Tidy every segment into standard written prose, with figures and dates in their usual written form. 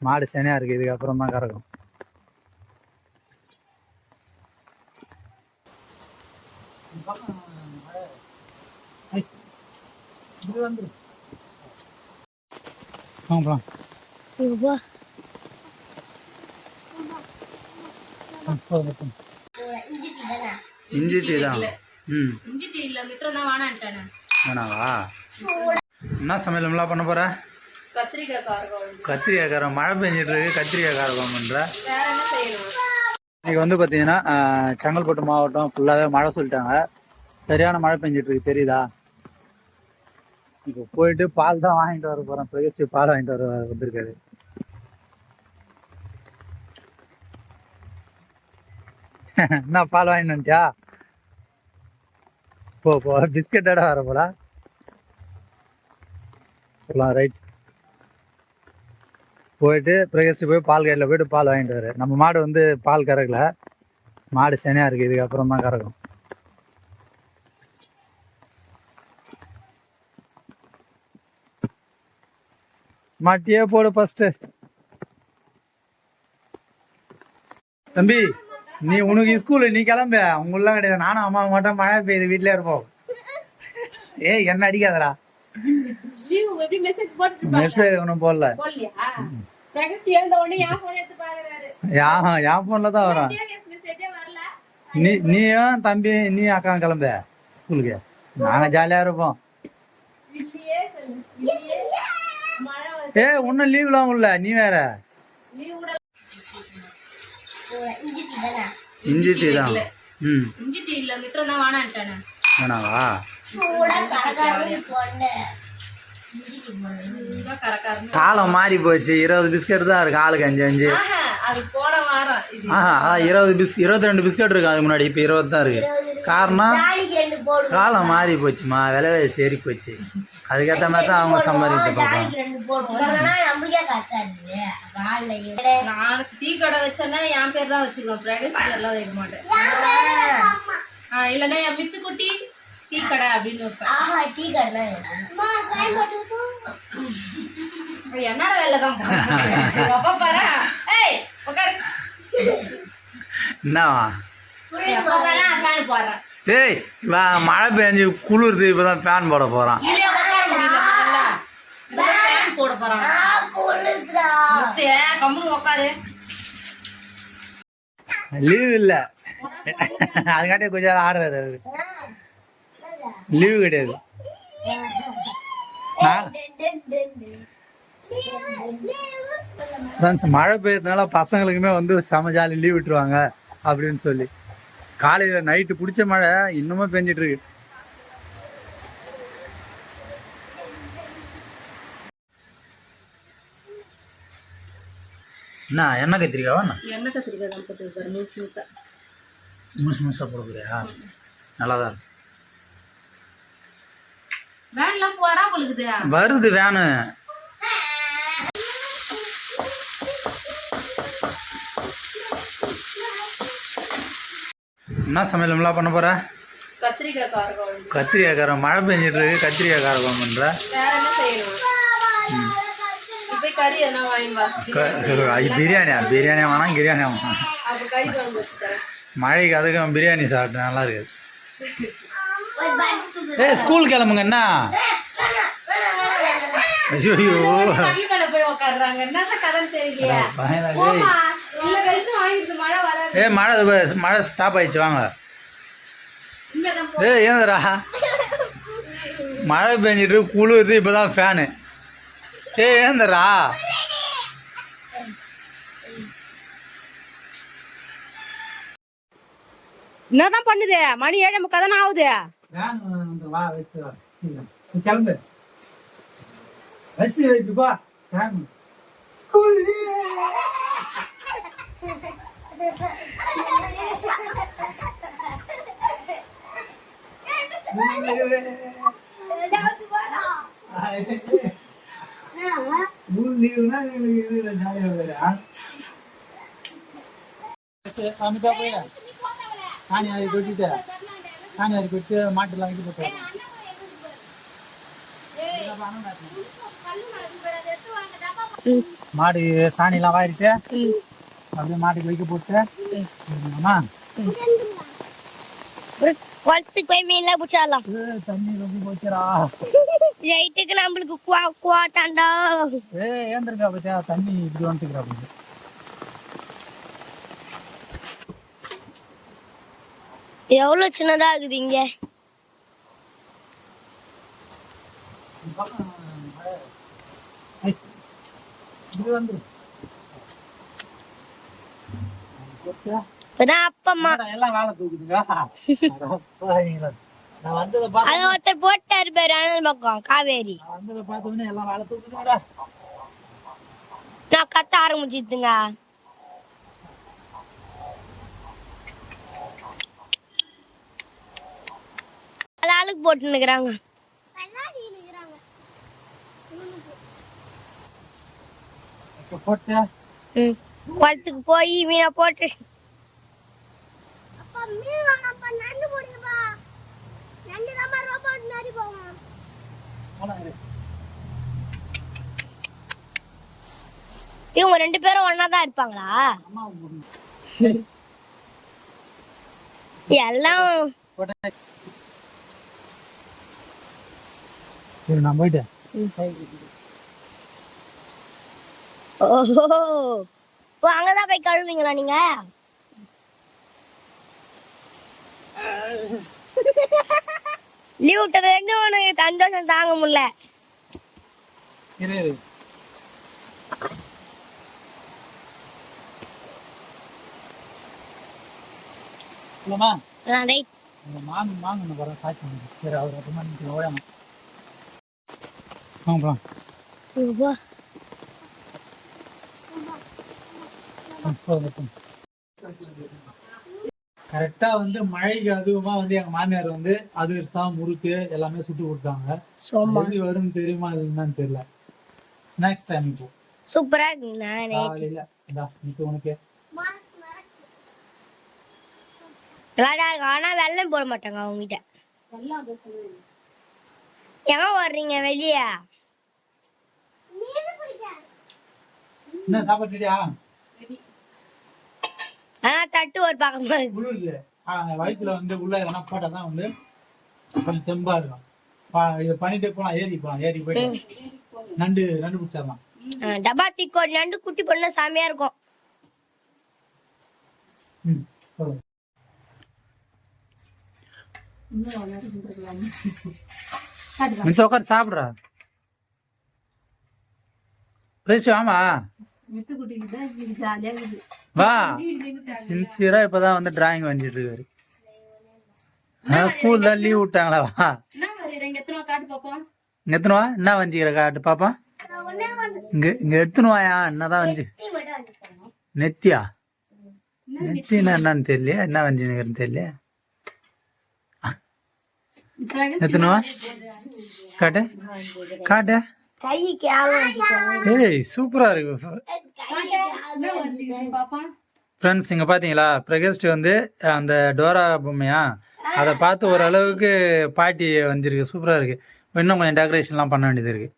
மாடு சனியா இருக்கு, இதுக்கு அப்புறம் தான் கறக்கும். இஞ்சி டீ தான். இஞ்சி டீ இல்ல மித்திரம் தான் வானான்ட்டானே. வேணாவா? என்ன சமையல் பண்ண போற? கத்திரிக்காய் காரம். கத்திரிக்காய் காரம். மழை பெஞ்சிட்டு இருக்கு, கத்திரிக்காய் காரம் பண்ற. வேற என்ன செய்யணும்? இன்னைக்கு வந்து பார்த்தீங்கன்னா செங்கல்பட்டு மாவட்டம் ஃபுல்லாகவே மழை சொல்லிட்டாங்க. சரியான மழை பெஞ்சிட்டு இருக்கு, தெரியுதா? இப்போ போயிட்டு பால் தான் வாங்கிட்டு வர போகிறேன். பிரகஸ்டி பால் வாங்கிட்டு வந்திருக்காரு. என்ன பால் வாங்கிட்டு வந்துட்டியா? போ பிஸ்கட்டோட வர போல. ரைட், போயிட்டு பிரகஸ்டி போய் பால் கடையில் போயிட்டு பால் வாங்கிட்டு வர. நம்ம மாடு வந்து பால் கறக்கல, மாடு சனியாக இருக்குது, இதுக்கு அப்புறம் தான் கறக்கும். மாட்டியே போடு ஃபர்ஸ்ட். தம்பி, நீ உனக்கு ஸ்கூலு, நீ கிளம்ப. உங்களாம் கிடையாது, நானும் அம்மா மட்டும் மழை பெய்யுது வீட்டிலே இருப்போம். ஏய் என்ன அடிக்காதரா. மெசேஜ் ஒன்றும் போடல. என் போன்ல தான் வரும். நீயும் தம்பி நீ அக்கா கிளம்ப ஸ்கூலுக்கு, நாங்க ஜாலியா இருப்போம். ஏ ஒன்னும் லீவ்லாம் உள்ள, நீ வேற. இஞ்சி டீ தான். இஞ்சி டீ இல்ல மித்திரம் தான் வானான்ட்டானே. வேணாவா? காலம் மாறி போச்சு. 20 பிஸ்கட் தான் இருக்கு ஆளுக்கு 5 22 பிஸ்கட் இருக்கு அதுக்கு முன்னாடி. இப்போ 20 தான் இருக்கு. காரணம் காலம் மாறி போச்சுமா, விலைவாசி ஏறி போச்சு. அதுக்கேற்ற மாதிரி தான் அவங்க சம்பாதிக்க பார்ப்பாங்க. நான் டீ கடை வச்சேன்னா என் பேர் தான் வச்சுக்குவேன், பிரகேஷ் பேர்லாம் வைக்க மாட்டேன். இல்லைன்னா என் மித்து குட்டி டீ கடை அப்படின்னு வைப்பேன். என்ன வேலை தான் பாரு. ஏய் உட்காரு. என்னவா? ஃபேன் போடுறேன். சரி, மழை பெஞ்சு குளிர்து, இப்பதான் ஃபேன் போட போறான். ஃபேன் போட போறான். உட்காரு. லீவ் இல்ல, அதுக்காட்டி கொஞ்சம் ஆடுறாரு. லீவு கிடையாது. மழை பெய்யறதுனால பசங்களுக்குமே வந்து செம ஜாலி, லீவ் விட்டுருவாங்க அப்படின்னு சொல்லி. காலையில நைட்டு பிடிச்ச மழை இன்னுமே பெஞ்சிட்டு இருக்கு. என்ன எண்ணெய் கத்திரிக்காவா? எண்ணெய் கத்திரிக்காய் தான் போட்டு முழுசா போட போறியா? நல்லாதான் இருக்கு. வேன்லாம் போறா உங்களுக்கு வருது வேனு. என்ன சமையல் பண்ண போற? கத்திரிக்காய் காரம். கத்திரிக்காய் காரம். மழை பெஞ்சிட்டு இருக்கு, கத்திரிக்காய் காரம் பண்ற. வேற என்ன செய்யணும்? கறி என்ன வாங்கிட்டு பிரியாணியா? பிரியாணி வேணாம், கிரியாணி வேணாம். அப்ப கறி குழம்பு வச்சுட்டேன். மழைக்கு அதுக்கும் பிரியாணி சாப்பிட்டு நல்லா இருக்குது. ஏய் ஸ்கூல் கிளம்புங்க. என்ன ஐயோ போய் உட்காடுறாங்க. என்ன கதை தெரியலையா? ஏ மழை ஸ்டாப் ஆயிடுச்சு, வாங்க. ஏ ஏந்தரா, மழை பெஞ்சிட்டு குளிருது, இப்போதான் ஃபேனு. ஏ ஏந்தரா. என்னதான் பண்ணுது? மணி 7:30 தானே ஆகுது. கிளம்பு. வச்சு வைப்பா. சாணியாரி கொட்டிட்டு சாணியாரி கொட்டி மாட்டுலாம் இது போட்டு மாடு சாணிலாம் வாரிட்டு அப்படியே மாட்டுக்கு வைக்க போட்டு ஆமா குளத்துக்கு போய் மீன்லாம் பிடிச்சாலாம். தண்ணி ரொம்ப போச்சுடா. நைட்டுக்கு நம்மளுக்கு குவாட்டாண்டா. ஏந்திருக்கா பத்தியா தண்ணி இப்படி வந்துட்டுக்கிறா அப்படி. எவ்வளவு சின்னதா இருக்குது இங்க. இப்பதான் அப்பம்மா எல்லாம் வேலை தூக்குதுங்க. நான் வந்ததை அத ஒருத்தர் போட்டாரு பேரு அனல் பக்கம் காவேரி. வந்ததை பார்த்தோன்னே எல்லாம் வேலை தூக்குதுங்க. நான் கத்த ஆரம்பிச்சுட்டுங்க. ஆளுக்கு போட்டு நிக்கிறாங்க. போட்டு குளத்துக்கு போய் மீனை போட்டு இவங்க 2 பேரும் ஒன்னாதான் இருப்பாங்களா? எல்லாம் நான் போயிட்டேன். ஓஹோ அங்கதான் போய் கழுவீங்களா நீங்க? லீவ் விட்டதுல இருந்து உனக்கு சந்தோஷம் தாங்க முடியல. சாட்சி சரி அவர் அப்புறமா நீங்க ஓடணும். வாங்க கரெக்டா வந்து மழைக்கு அதுவுமா வந்து எங்க மாமியார் வந்து அதிர்சம் முறுக்கு எல்லாமே சுட்டு கொடுத்தாங்க. எப்படி வரும்னு தெரியுமா என்னன்னு தெரியல. ஸ்நாக்ஸ் டைம் இப்போ சூப்பரா இருக்குங்களா? இல்ல இது உனக்கு ஆனா வெள்ளம் போட மாட்டாங்க அவங்க கிட்ட. எங்க வர்றீங்க வெளிய? என்ன சாப்பிட்டுட்டியா? தட்டு ஒரு பக்கமா குளிருது. வயிற்றுல வந்து உள்ள எதனா போட்டாதான் வந்து கொஞ்சம் தெம்பா இருக்கும். இதை பண்ணிட்டே போலாம். ஏறி போயிட்டு நண்டு பிடிச்சிடலாம். டபா திக்கோ நண்டு குட்டி பண்ண சாமியா இருக்கும். உட்கார் சாப்பிடுறா. ஆமா வா சின்சியரா இப்பதான் வந்து டிராயிங் வரைஞ்சிட்டு இருக்காரு. ஸ்கூல் தான் லீவ் விட்டாங்களா? வா எத்தனுவா என்ன வஞ்சிக்கிற காட்டு பாப்பா. இங்க எடுத்துனுவாயா என்னதான் வஞ்சி நெத்தியா நெத்தினா என்னன்னு தெரியல. என்ன வஞ்சின்னு தெரியல. எத்தனுவா காட்டு காட்டு. ஏய் சூப்பரா இருக்கு ஃப்ரெண்ட்ஸ். இங்க பாத்தீங்களா பிரகஸ்ட் வந்து அந்த டோரா பொம்மையா அதை பார்த்து ஓரளவுக்கு பாட்டி வந்திருக்கு. சூப்பரா இருக்கு. இன்னும் கொஞ்சம் டெக்கரேஷன்லாம் பண்ண வேண்டியது இருக்கு.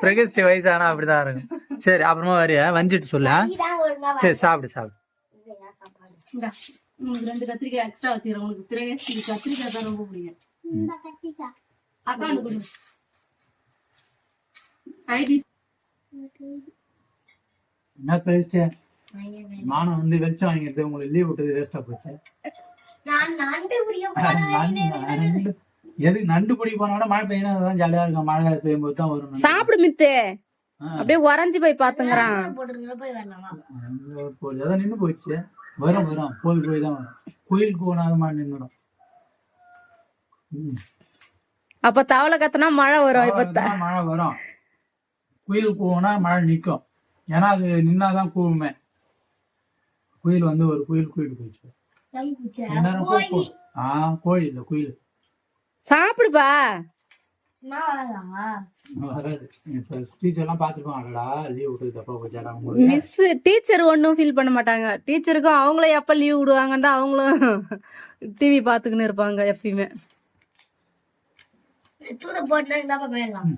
பிரகஸ்ட் வயசானா அப்படிதான் இருக்கும். சரி அப்புறமா வரைய வஞ்சிட்டு சொல்ல. சரி சாப்பிடு. 2 கத்திரிக்காய் எக்ஸ்ட்ரா வச்சுக்கிறேன். உனக்கு பிரகஸ்டிக்கு கத்திரிக்காய் தான் ரொம்ப பிடிக்கும். அக்கௌண்ட் கொடு. ஐடி என்ன பிரகஸ்ட் நானும் வந்து வெளிச்சம் வாங்கிட்டு உங்களுக்கு லீவ் விட்டது வேஸ்டா போச்சு. எதுக்கு நண்டு பிடி போனோட மழை பெய்யணும் ஜாலியா இருக்கும். மழை பெய்யும் போது தான் வரும். சாப்பிடு மித்து. அப்படியே உறைஞ்சு போய் பாத்துங்கிறான். அதான் நின்று போயிடுச்சு. வரும் போய் தான் வரும். கோயிலுக்கு போனாலும் மழை நின்றுடும். அப்ப தவளை கத்தனா மழை வரும். இப்ப மழை வரும். கோயிலுக்கு போனா மழை நிக்கும். ஏன்னா அது நின்னாதான் கூவுமே. குயில் வந்து ஒரு குயில் போயிடுச்சு. கோழி இல்ல குயில். சாப்பிடுப்பா. மிஸ் டீச்சர் ஒன்னும் ஃபீல் பண்ண மாட்டாங்க. டீச்சருக்கும் அவங்களே எப்ப லீவ் விடுவாங்கன்னு அவங்களும் டிவி பாத்துக்கின்னு இருப்பாங்க எப்பயுமே. தூத போட்டுனா இந்தாப்பா போயிடலாம்